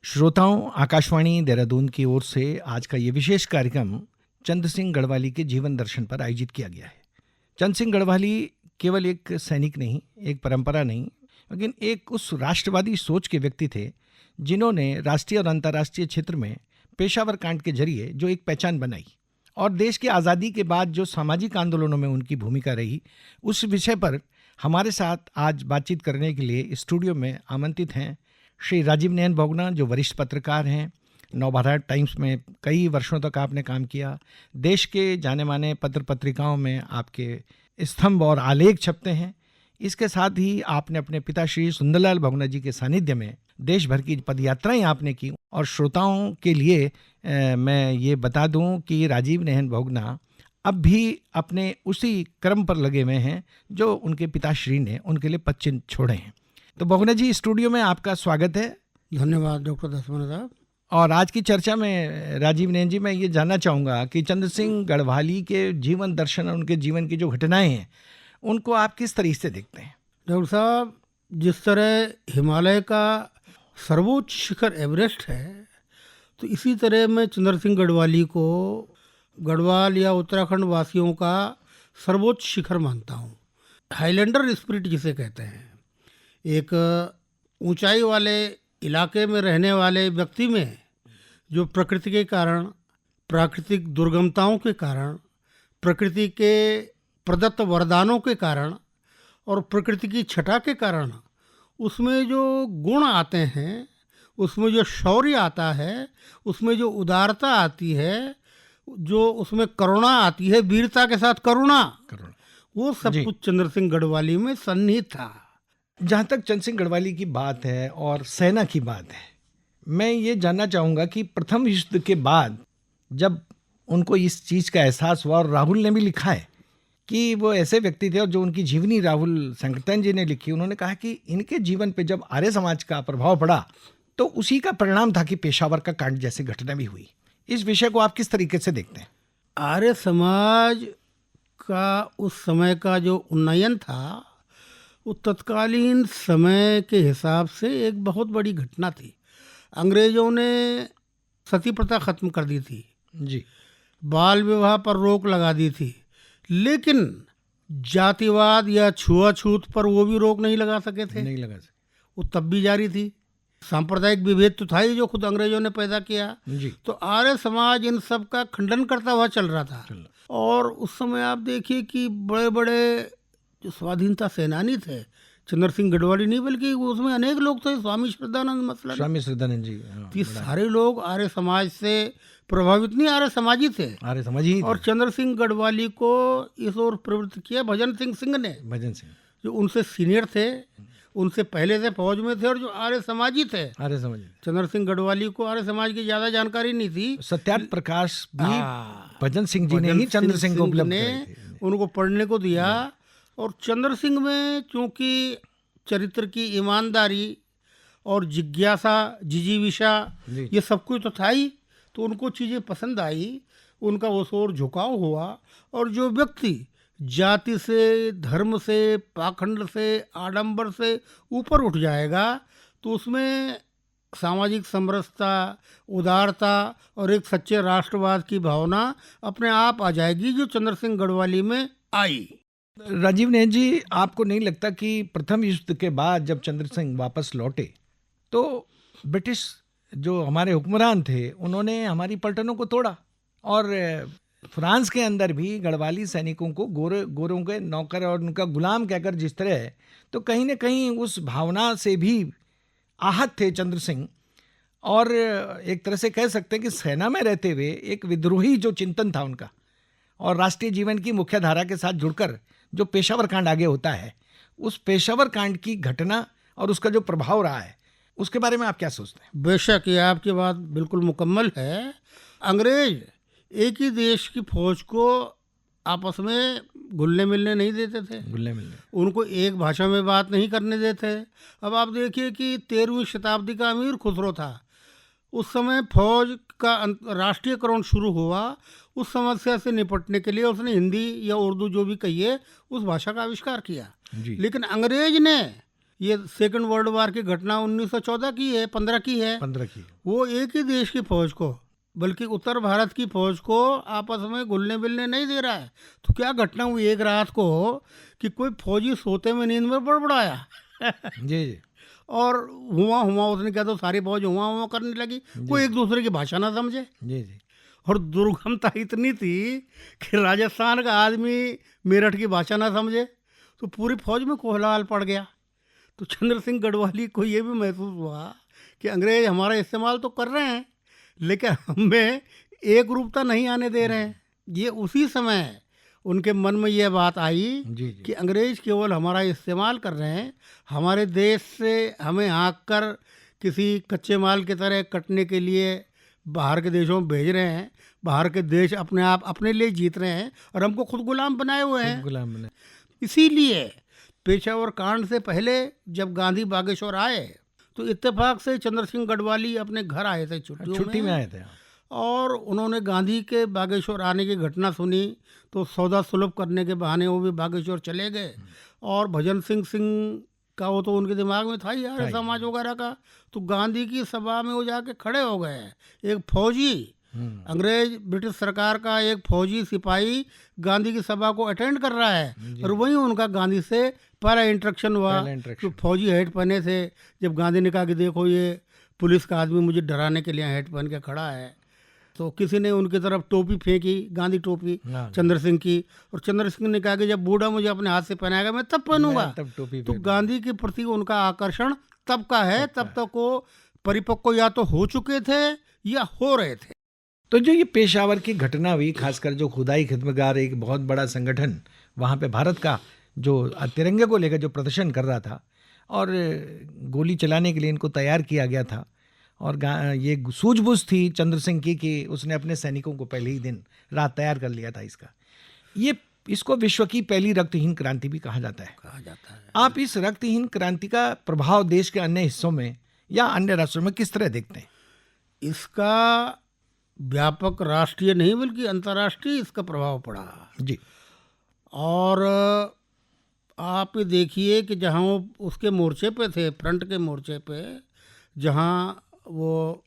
श्रोताओं, आकाशवाणी देहरादून की ओर से आज का ये विशेष कार्यक्रम चंद्र सिंह गढ़वाली के जीवन दर्शन पर आयोजित किया गया है। चंद्र सिंह गढ़वाली केवल एक सैनिक नहीं, एक परंपरा नहीं, लेकिन एक उस राष्ट्रवादी सोच के व्यक्ति थे जिन्होंने राष्ट्रीय और अंतर्राष्ट्रीय क्षेत्र में पेशावर कांड के जरिए जो एक पहचान बनाई और देश की आज़ादी के बाद जो सामाजिक आंदोलनों में उनकी भूमिका रही, उस विषय पर हमारे साथ आज बातचीत करने के लिए स्टूडियो में आमंत्रित हैं श्री राजीव नयन बहुगुणा, जो वरिष्ठ पत्रकार हैं। नवभारत टाइम्स में कई वर्षों तक आपने काम किया। देश के जाने माने पत्र पत्रिकाओं में आपके स्तंभ और आलेख छपते हैं। इसके साथ ही आपने अपने पिता श्री सुंदरलाल बहुगुणा जी के सानिध्य में देश भर की पदयात्राएं आपने की। और श्रोताओं के लिए मैं ये बता दूं कि राजीव नयन बहुगुणा अब भी अपने उसी क्रम पर लगे हुए हैं जो उनके पिताश्री ने उनके लिए पद चिन्ह छोड़े हैं। तो बहुगुणा जी, स्टूडियो में आपका स्वागत है। धन्यवाद डॉक्टर दसमन साहब। और आज की चर्चा में राजीव नयन जी, मैं ये जानना चाहूँगा कि चंद्र सिंह गढ़वाली के जीवन दर्शन और उनके जीवन की जो घटनाएं हैं उनको आप किस तरीके से देखते हैं? डॉक्टर साहब, जिस तरह हिमालय का सर्वोच्च शिखर एवरेस्ट है, तो इसी तरह मैं चंद्र सिंह गढ़वाली को गढ़वाल या उत्तराखंड वासियों का सर्वोच्च शिखर मानता हूँ। हाईलैंडर स्पिरिट जिसे कहते हैं, एक ऊंचाई वाले इलाके में रहने वाले व्यक्ति में जो प्रकृति के कारण, प्राकृतिक दुर्गमताओं के कारण, प्रकृति के प्रदत्त वरदानों के कारण और प्रकृति की छटा के कारण उसमें जो गुण आते हैं, उसमें जो शौर्य आता है, उसमें जो उदारता आती है, जो उसमें करुणा आती है, वीरता के साथ करुणा, वो सब कुछ चंद्र सिंह गढ़वाली में सन्निहित था। जहाँ तक चंद्र सिंह गढ़वाली की बात है और सेना की बात है, मैं ये जानना चाहूँगा कि प्रथम युद्ध के बाद जब उनको इस चीज़ का एहसास हुआ, और राहुल ने भी लिखा है कि वो ऐसे व्यक्ति थे, और जो उनकी जीवनी राहुल संकीर्तन जी ने लिखी, उन्होंने कहा कि इनके जीवन पे जब आर्य समाज का प्रभाव पड़ा तो उसी का परिणाम था कि पेशावर का कांड जैसी घटना भी हुई। इस विषय को आप किस तरीके से देखते हैं? आर्य समाज का उस समय का जो उन्नयन था, वो तत्कालीन समय के हिसाब से एक बहुत बड़ी घटना थी। अंग्रेजों ने सती प्रथा खत्म कर दी थी जी, बाल विवाह पर रोक लगा दी थी, लेकिन जातिवाद या छुआछूत पर वो भी रोक नहीं लगा सके थे। नहीं लगा सके, वो तब भी जारी थी। सांप्रदायिक विभेद तो था ही, जो खुद अंग्रेजों ने पैदा किया जी। तो आर्य समाज इन सब का खंडन करता हुआ चल रहा था। और उस समय आप देखिए कि बड़े बड़े जो स्वाधीनता सेनानी थे, चंद्र सिंह गढ़वाली नहीं बल्कि उसमें अनेक लोग थे, स्वामी श्रद्धानंद मसलन, स्वामी श्रद्धानंद जी, ये सारे लोग आर्य समाज से प्रभावित नहीं, आर्य समाजी थे, आर्य समाजी ही थे। और चंद्र सिंह गढ़वाली को इस ओर प्रवृत्त किया भजन सिंह ने, भजन सिंह, जो उनसे सीनियर थे, उनसे पहले से फौज में थे और जो आर्य समाजी थे। आर्य समाजी, चंद्र सिंह गढ़वाली को आर्य समाज की ज्यादा जानकारी नहीं थी। सत्यार्थ प्रकाश भी भजन सिंह जी ने ही चंद्र सिंह को उपलब्ध कराई थी, उनको पढ़ने को दिया। और चंद्र सिंह में चूंकि चरित्र की ईमानदारी और जिज्ञासा, जिजीविषा, ये सब कुछ तो था ही, तो उनको चीज़ें पसंद आई, उनका उस ओर झुकाव हुआ। और जो व्यक्ति जाति से, धर्म से, पाखंड से, आडंबर से ऊपर उठ जाएगा तो उसमें सामाजिक समरसता, उदारता और एक सच्चे राष्ट्रवाद की भावना अपने आप आ जाएगी, जो चंद्र सिंह गढ़वाली में आई। राजीव नयन जी, आपको नहीं लगता कि प्रथम युद्ध के बाद जब चंद्र सिंह वापस लौटे तो ब्रिटिश जो हमारे हुक्मरान थे उन्होंने हमारी पलटनों को तोड़ा, और फ्रांस के अंदर भी गढ़वाली सैनिकों को गोरों के नौकर और उनका गुलाम कहकर जिस तरह है, तो कहीं ना कहीं उस भावना से भी आहत थे चंद्र सिंह। और एक तरह से कह सकते हैं कि सेना में रहते हुए एक विद्रोही जो चिंतन था उनका, और राष्ट्रीय जीवन की मुख्य धारा के साथ जुड़कर जो पेशावर कांड आगे होता है, उस पेशावर कांड की घटना और उसका जो प्रभाव रहा है, उसके बारे में आप क्या सोचते हैं? बेशक ये आपकी बात बिल्कुल मुकम्मल है। अंग्रेज एक ही देश की फौज को आपस में घुलने मिलने नहीं देते थे, उनको एक भाषा में बात नहीं करने देते। अब आप देखिए कि 13वीं शताब्दी का अमीर खुसरो था, उस समय फौज का राष्ट्रीयकरण शुरू हुआ। उस समस्या से निपटने के लिए उसने हिंदी या उर्दू जो भी कहिए उस भाषा का आविष्कार किया। लेकिन अंग्रेज ने ये सेकंड वर्ल्ड वार की घटना 1914 की है, 15 की है। 15 की। वो एक ही देश की फौज को, बल्कि उत्तर भारत की फौज को आपस में घुलने मिलने नहीं दे रहा है। तो क्या घटना हुई एक रात को कि कोई फौजी सोते में नींद में बड़बड़ाया जी जी और हुआ हुआ उसने क्या, तो सारी फौज हुआ हुआ करने लगी, कोई एक दूसरे की भाषा ना समझे। जी जी। और दुर्गमता इतनी थी कि राजस्थान का आदमी मेरठ की भाषा ना समझे, तो पूरी फौज में कोलाहल पड़ गया। तो चंद्र सिंह गढ़वाली को ये भी महसूस हुआ कि अंग्रेज हमारा इस्तेमाल तो कर रहे हैं, लेकिन हमें एक रूपता नहीं आने दे रहे हैं। ये उसी समय उनके मन में यह बात आई जी जी। कि अंग्रेज केवल हमारा इस्तेमाल कर रहे हैं, हमारे देश से हमें हाँक कर किसी कच्चे माल की तरह कटने के लिए बाहर के देशों में भेज रहे हैं। बाहर के देश अपने आप अपने लिए जीत रहे हैं और हमको खुद गुलाम बनाए हुए हैं। गुलाम बने। इसीलिए पेशावर कांड से पहले जब गांधी बागेश्वर आए तो इत्तेफाक से चंद्र सिंह गढ़वाली अपने घर आए थे छुट्टी में आए थे। और उन्होंने गांधी के बागेश्वर आने की घटना सुनी तो सौदा सुलभ करने के बहाने वो भी बागेश्वर चले गए। और भजन सिंह का वो तो उनके दिमाग में था ही यार, समाज वगैरह का। तो गांधी की सभा में वो जाके खड़े हो गए। एक फौजी, अंग्रेज ब्रिटिश सरकार का एक फौजी सिपाही गांधी की सभा को अटेंड कर रहा है और वहीं उनका गांधी से पहला इंटरेक्शन हुआ। तो फौजी हेट पहने थे। जब गांधी ने कहा कि देखो ये पुलिस का आदमी मुझे डराने के लिए हेट पहन के खड़ा है, तो किसी ने उनकी तरफ टोपी फेंकी, गांधी टोपी चंद्र सिंह की, और चंद्र सिंह ने कहा कि जब बूढ़ा मुझे अपने हाथ से पहनाएगा मैं तब पहनूंगा। तो गांधी के प्रति उनका आकर्षण तब का है, तब तक वो परिपक्व या तो हो चुके थे या हो रहे थे। तो जो ये पेशावर की घटना हुई, खासकर जो खुदाई खिदमतगार एक बहुत बड़ा संगठन वहाँ पे भारत का जो तिरंगे को लेकर जो प्रदर्शन कर रहा था और गोली चलाने के लिए इनको तैयार किया गया था, और ये सूझबूझ थी चंद्र सिंह की कि उसने अपने सैनिकों को पहले ही दिन रात तैयार कर लिया था इसका। इसको विश्व की पहली रक्तहीन क्रांति भी कहा जाता है। आप इस रक्तहीन क्रांति का प्रभाव देश के अन्य हिस्सों में या अन्य राष्ट्रों में किस तरह देखते हैं? इसका व्यापक राष्ट्रीय नहीं बल्कि अंतर्राष्ट्रीय इसका प्रभाव पड़ा जी। और आप ये देखिए कि जहाँ वो उसके मोर्चे पे थे, फ्रंट के मोर्चे पे, जहाँ वो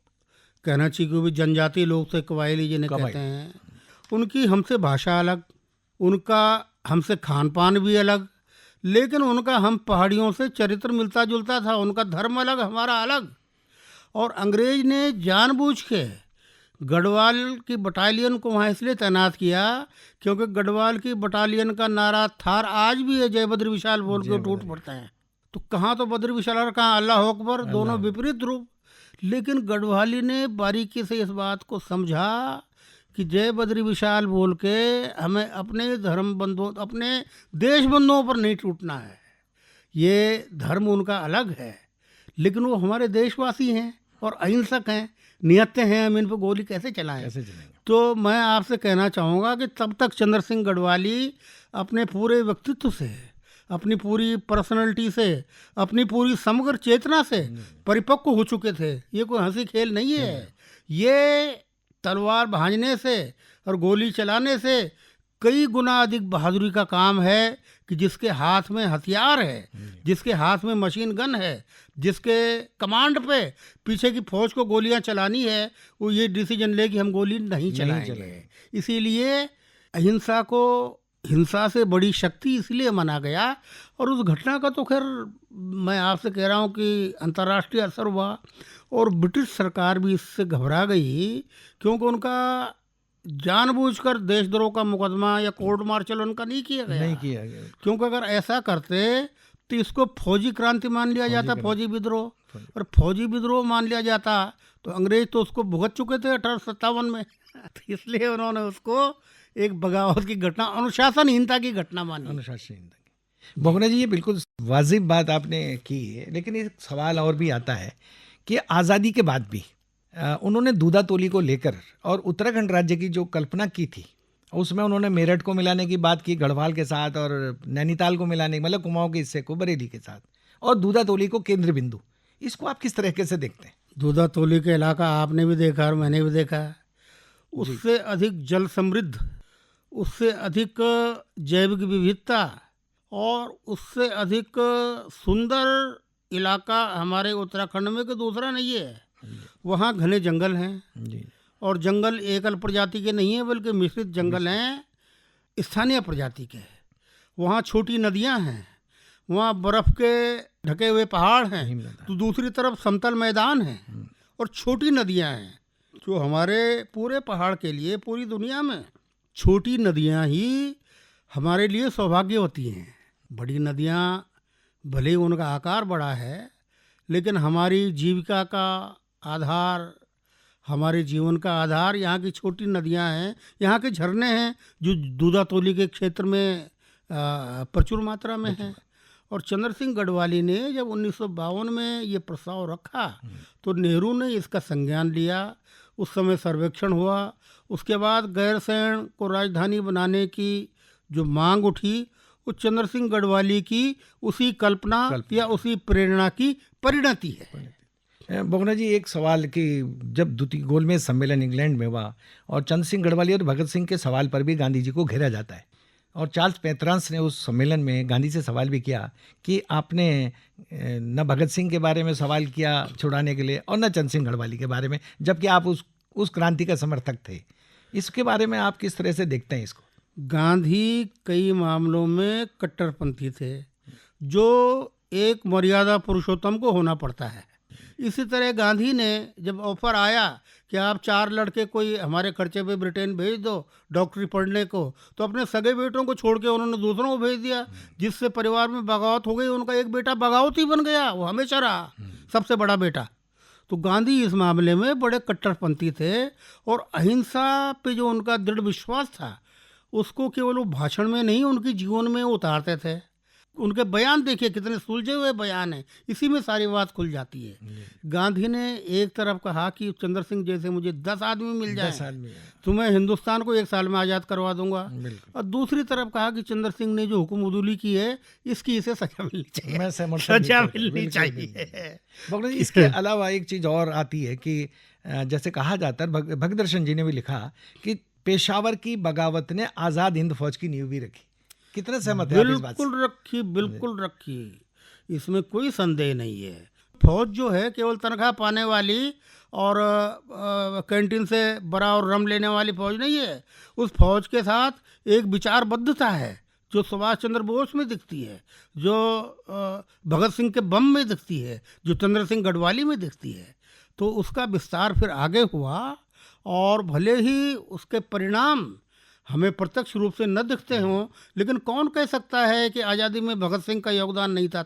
कहना चाहिए कि भी जनजातीय लोग थे, कबायली जिन्हें कहते हैं, उनकी हमसे भाषा अलग, उनका हमसे खान पान भी अलग, लेकिन उनका हम पहाड़ियों से चरित्र मिलता जुलता था। उनका धर्म अलग, हमारा अलग। और अंग्रेज ने जानबूझ के गढ़वाल की बटालियन को वहाँ इसलिए तैनात किया क्योंकि गढ़वाल की बटालियन का नारा थार आज भी है, जय बद्र विशाल बोल के टूट पड़ता है। तो कहाँ तो बद्र विशाल और कहाँ अल्लाह अकबर, दोनों विपरीत रूप। लेकिन गढ़वाली ने बारीकी से इस बात को समझा कि जय बद्री विशाल बोल के हमें अपने धर्म बंधुओं, अपने देश बंधुओं पर नहीं टूटना है। ये धर्म उनका अलग है, लेकिन वो हमारे देशवासी हैं और अहिंसक हैं, नियत्ते हैं, हम इन पर गोली कैसे चलाएं? तो मैं आपसे कहना चाहूँगा कि तब तक चंद्र सिंह गढ़वाली अपने पूरे व्यक्तित्व से, अपनी पूरी पर्सनैलिटी से, अपनी पूरी समग्र चेतना से परिपक्व हो चुके थे। ये कोई हंसी खेल नहीं है। ये तलवार भांजने से और गोली चलाने से कई गुना अधिक बहादुरी का काम है कि जिसके हाथ में हथियार है, जिसके हाथ में मशीन गन है, जिसके कमांड पे पीछे की फौज को गोलियां चलानी है, वो ये डिसीजन ले कि हम गोली नहीं चलाएंगे। इसीलिए अहिंसा को हिंसा से बड़ी शक्ति इसलिए माना गया। और उस घटना का तो खैर मैं आपसे कह रहा हूँ कि अंतर्राष्ट्रीय असर हुआ और ब्रिटिश सरकार भी इससे घबरा गई, क्योंकि उनका जानबूझकर देशद्रोह का मुकदमा या कोर्ट मार्शल उनका नहीं किया गया। क्योंकि अगर ऐसा करते तो इसको फौजी क्रांति मान लिया जाता, फौजी विद्रोह। और फौजी विद्रोह मान लिया जाता तो अंग्रेज तो उसको भुगत चुके थे 1857 में। तो इसलिए उन्होंने उसको एक बगावत की घटना, अनुशासनहीनता की घटना मानी। अनुशासनहीनता की। बोगना जी, ये बिल्कुल वाजिब बात आपने की है, लेकिन एक सवाल और भी आता है कि आज़ादी के बाद भी उन्होंने दूधा तोली को लेकर और उत्तराखंड राज्य की जो कल्पना की थी, उसमें उन्होंने मेरठ को मिलाने की बात की गढ़वाल के साथ, और नैनीताल को मिलाने, मतलब कुमाऊं के हिस्से को बरेली के साथ, और दूधा तोली को केंद्र बिंदु। इसको आप किस तरीके से देखते हैं? दूधा तोली के इलाका आपने भी देखा और मैंने भी देखा। उससे अधिक जल समृद्ध, उससे अधिक जैविक विविधता और उससे अधिक सुंदर इलाका हमारे उत्तराखंड में कि दूसरा नहीं है। वहाँ घने जंगल हैं जी और जंगल एकल प्रजाति के नहीं है बल्कि मिश्रित जंगल हैं, स्थानीय प्रजाति के। वहाँ छोटी नदियाँ हैं, वहाँ बर्फ़ के ढके हुए पहाड़ हैं, हिमलता। तो दूसरी तरफ समतल मैदान हैं और छोटी नदियाँ हैं। जो हमारे पूरे पहाड़ के लिए पूरी दुनिया में छोटी नदियाँ ही हमारे लिए सौभाग्यवती हैं। बड़ी नदियाँ भले ही उनका आकार बड़ा है, लेकिन हमारी जीविका का आधार, हमारे जीवन का आधार यहाँ की छोटी नदियाँ हैं, यहाँ के झरने हैं जो दूधातोली के क्षेत्र में प्रचुर मात्रा में हैं। और चंद्र सिंह गढ़वाली ने जब 1952 में ये प्रस्ताव रखा तो नेहरू ने इसका संज्ञान लिया। उस समय सर्वेक्षण हुआ, उसके बाद गैरसैंण को राजधानी बनाने की जो मांग उठी वो चंद्र सिंह गढ़वाली की उसी कल्पना या उसी प्रेरणा की परिणति है। बोगना जी, एक सवाल कि जब द्वितीय गोलमेज सम्मेलन इंग्लैंड में हुआ और चंद्र सिंह गढ़वाली और भगत सिंह के सवाल पर भी गांधी जी को घेरा जाता है, और चार्ल्स पेत्रांस ने उस सम्मेलन में गांधी से सवाल भी किया कि आपने न भगत सिंह के बारे में सवाल किया छुड़ाने के लिए और न चंद्र सिंह गढ़वाली के बारे में, जबकि आप उस क्रांति का समर्थक थे। इसके बारे में आप किस तरह से देखते हैं इसको? गांधी कई मामलों में कट्टरपंथी थे, जो एक मर्यादा पुरुषोत्तम को होना पड़ता है। इसी तरह गांधी ने जब ऑफर आया कि आप 4 लड़के कोई हमारे खर्चे पे ब्रिटेन भेज दो डॉक्टरी पढ़ने को, तो अपने सगे बेटों को छोड़ के उन्होंने दूसरों को भेज दिया, जिससे परिवार में बगावत हो गई। उनका एक बेटा बगावती बन गया, वो हमेशा रहा सबसे बड़ा बेटा। तो गांधी इस मामले में बड़े कट्टरपंथी थे और अहिंसा पे जो उनका दृढ़ विश्वास था उसको केवल वो भाषण में नहीं उनके जीवन में उतारते थे। उनके बयान देखिए कितने सुलझे हुए बयान हैं, इसी में सारी बात खुल जाती है। गांधी ने एक तरफ कहा कि चंद्र सिंह जैसे मुझे 10 आदमी मिल जाए तो मैं हिंदुस्तान को 1 साल में आज़ाद करवा दूंगा, और दूसरी तरफ कहा कि चंद्र सिंह ने जो हुक्म उदूली की है इसकी इसे सजा मिलनी चाहिए, सजा मिलनी चाहिए। इसके अलावा एक चीज़ और आती है कि जैसे कहा जाता है, भगदर्शन जी ने भी लिखा कि पेशावर की बगावत ने आज़ाद हिंद फौज की नींव भी रखी। कितना सहमत है आप इस बात से? बिल्कुल रखी, इसमें कोई संदेह नहीं है। फौज जो है केवल तनख्वाह पाने वाली और कैंटीन से बरा और रम लेने वाली फौज नहीं है। उस फौज के साथ एक विचारबद्धता है जो सुभाष चंद्र बोस में दिखती है, जो भगत सिंह के बम में दिखती है, जो चंद्र सिंह गढ़वाली में दिखती है। तो उसका विस्तार फिर आगे हुआ और भले ही उसके परिणाम हमें प्रत्यक्ष रूप से न दिखते हों, लेकिन कौन कह सकता है कि आज़ादी में भगत सिंह का योगदान नहीं था।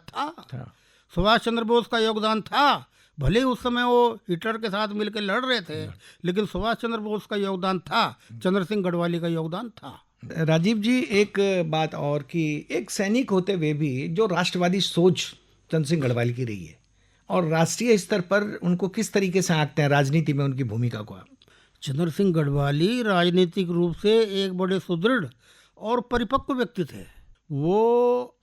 सुभाष चंद्र बोस का योगदान था, भले उस समय वो हिटलर के साथ मिलकर लड़ रहे थे, लेकिन सुभाष चंद्र बोस का योगदान था, चंद्र सिंह गढ़वाली का योगदान था। राजीव जी, एक बात और कि एक सैनिक होते हुए भी जो राष्ट्रवादी सोच चंद्र सिंह गढ़वाली की रही है, और राष्ट्रीय स्तर पर उनको किस तरीके से आंकते हैं राजनीति में उनकी भूमिका को? चंद्र सिंह गढ़वाली राजनीतिक रूप से एक बड़े सुदृढ़ और परिपक्व व्यक्ति थे। वो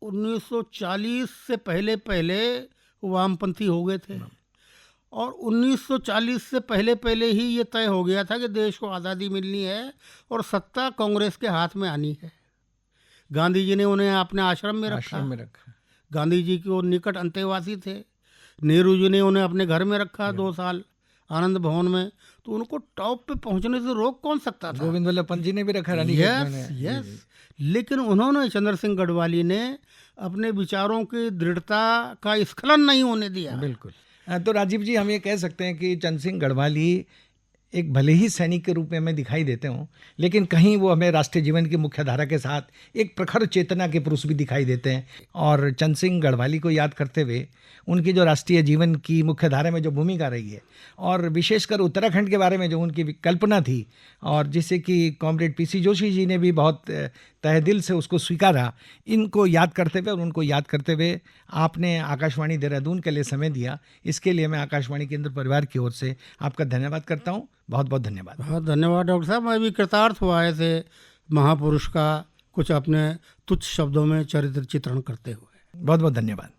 1940 से पहले वामपंथी हो गए थे और 1940 से पहले ही ये तय हो गया था कि देश को आज़ादी मिलनी है और सत्ता कांग्रेस के हाथ में आनी है। गांधी जी ने उन्हें अपने आश्रम में रखा। गांधी जी के वो निकट अंतेवासी थे। नेहरू जी ने उन्हें अपने घर में रखा 2 साल आनंद भवन में। तो उनको टॉप पे पहुंचने से रोक कौन सकता था? गोविंद वल्लभ पंत जी ने भी रखा। यस। लेकिन उन्होंने, चंद्र सिंह गढ़वाली ने अपने विचारों की दृढ़ता का स्खलन नहीं होने दिया। बिल्कुल। तो राजीव जी, हम ये कह सकते हैं कि चंद्र सिंह गढ़वाली एक भले ही सैनिक के रूप में हमें दिखाई देते हों, लेकिन कहीं वो हमें राष्ट्रीय जीवन की मुख्य धारा के साथ एक प्रखर चेतना के पुरुष भी दिखाई देते हैं। और चंद्र सिंह गढ़वाली को याद करते हुए उनकी जो राष्ट्रीय जीवन की मुख्य धारा में जो भूमिका रही है, और विशेषकर उत्तराखंड के बारे में जो उनकी कल्पना थी, और जिसे कि कॉमरेड पीसी जोशी जी ने भी बहुत तहे दिल से उसको स्वीकारा, इनको याद करते हुए और उनको याद करते हुए आपने आकाशवाणी देहरादून के लिए समय दिया, इसके लिए मैं आकाशवाणी केंद्र परिवार की ओर से आपका धन्यवाद करता हूँ। बहुत बहुत धन्यवाद। बहुत धन्यवाद डॉक्टर साहब। मैं भी कृतार्थ हुआ ऐसे महापुरुष का कुछ अपने तुच्छ शब्दों में चरित्र चित्रण करते हुए। बहुत बहुत धन्यवाद।